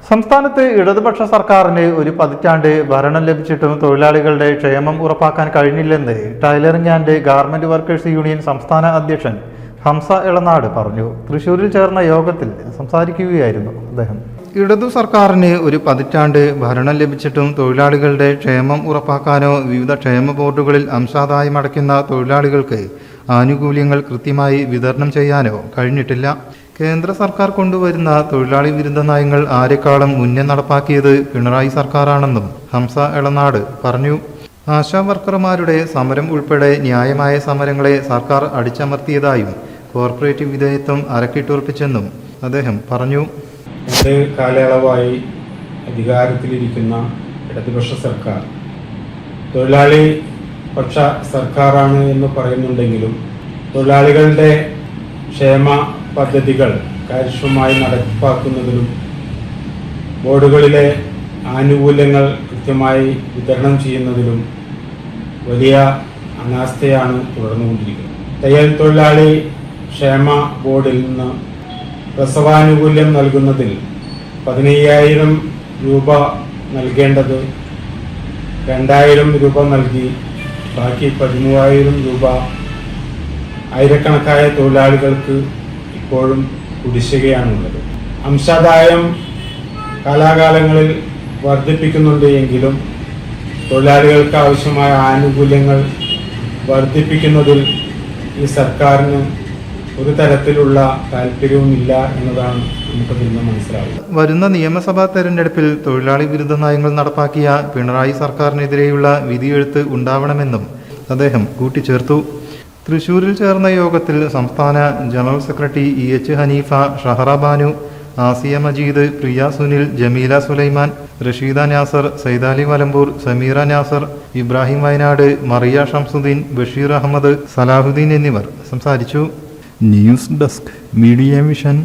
സംസ്ഥാനത്ത് ഇടതുപക്ഷ സർക്കാരിന് ഒരു പതിറ്റാണ്ട് ഭരണം ലഭിച്ചിട്ടും തൊഴിലാളികളുടെ ക്ഷേമം ഉറപ്പാക്കാൻ കഴിഞ്ഞില്ലെന്ന് tailoring and garment workers union സംസ്ഥാന അധ്യക്ഷൻ ഹംസ എളനാട് പറഞ്ഞു. തൃശൂരിൽ ചേർന്ന യോഗത്തിൽ സംസാരിക്കുകയായിരുന്നു അദ്ദേഹം. ഇടതു സർക്കാരിന് ഒരു പതിറ്റാണ്ട് ഭരണം ലഭിച്ചിട്ടും തൊഴിലാളികളുടെ ക്ഷേമം ഉറപ്പാക്കാനോ വിവിധ ക്ഷേമ ബോർഡുകളിൽ അംശാദായം അടയ്ക്കുന്ന തൊഴിലാളികൾക്ക് ആനുകൂല്യങ്ങൾ കൃത്യമായി വിതരണം ചെയ്യാനോ കഴിഞ്ഞിട്ടില്ല. കേന്ദ്ര സർക്കാർ കൊണ്ടുവരുന്ന തൊഴിലാളി വിരുദ്ധ നയങ്ങൾ ആരെക്കാളും മുന്നേ നടപ്പാക്കിയത് പിണറായി സർക്കാരാണെന്നും ഹംസ എളനാട് പറഞ്ഞു. ആശാ വർക്കർമാരുടെ സമരം ഉൾപ്പെടെ ന്യായമായ സമരങ്ങളെ സർക്കാർ അടിച്ചമർത്തിയതായും കോർപ്പറേറ്റ് വിധേയത്വം അരക്കിട്ടുറപ്പിച്ചെന്നും അദ്ദേഹം പറഞ്ഞു. കാലയളവായി അധികാരത്തിലിരിക്കുന്ന ഇടതുപക്ഷ സർക്കാർ തൊഴിലാളി പക്ഷ സർക്കാരാണ് എന്ന് പറയുന്നുണ്ടെങ്കിലും തൊഴിലാളികളുടെ ക്ഷേമ പദ്ധതികൾ കാര്യക്ഷമമായി നടപ്പാക്കുന്നതിനും ബോർഡുകളിലെ ആനുകൂല്യങ്ങൾ കൃത്യമായി വിതരണം ചെയ്യുന്നതിലും വലിയ അനാസ്ഥയാണ് തുടർന്നുകൊണ്ടിരിക്കുന്നത്. തയ്യൽ തൊഴിലാളി ക്ഷേമ ബോർഡിൽ നിന്ന് പ്രസവാനുകൂല്യം നൽകുന്നതിൽ 15,000 രൂപ നൽകേണ്ടത് 2,000 രൂപ നൽകി ബാക്കി 13,000 രൂപ ആയിരക്കണക്കായ തൊഴിലാളികൾക്ക് ഇപ്പോഴും കുടിശ്ശികയാണുള്ളത്. അംശാദായം കാലാകാലങ്ങളിൽ വർദ്ധിപ്പിക്കുന്നുണ്ട് എങ്കിലും തൊഴിലാളികൾക്ക് ആവശ്യമായ ആനുകൂല്യങ്ങൾ വർദ്ധിപ്പിക്കുന്നതിൽ ഈ സർക്കാരിന് ഒരു തരത്തിലുള്ള താല്പര്യവുമില്ല എന്നതാണ് നമുക്കതിൽ നിന്ന് മനസ്സിലാവുന്നത്. വരുന്ന നിയമസഭാ തെരഞ്ഞെടുപ്പിൽ തൊഴിലാളി വിരുദ്ധ നയങ്ങൾ നടപ്പാക്കിയ പിണറായി സർക്കാരിനെതിരെയുള്ള വിധിയെഴുത്ത് ഉണ്ടാവണമെന്നും അദ്ദേഹം കൂട്ടിച്ചേർത്തു. തൃശൂരിൽ ചേർന്ന യോഗത്തിൽ സംസ്ഥാന general secretary EH Haneefa, Shahara Banu, Asiya Majeed, Priya Sunil, Jameela Sulaiman, Rasheeda Nasar, Saidali Valambur, Sameera Nasar, Ibrahim Wayanad, Mariya Shamsuddin, Basheer Ahmed, Salahuddin എന്നിവർ സംസാരിച്ചു. News desk, media vision.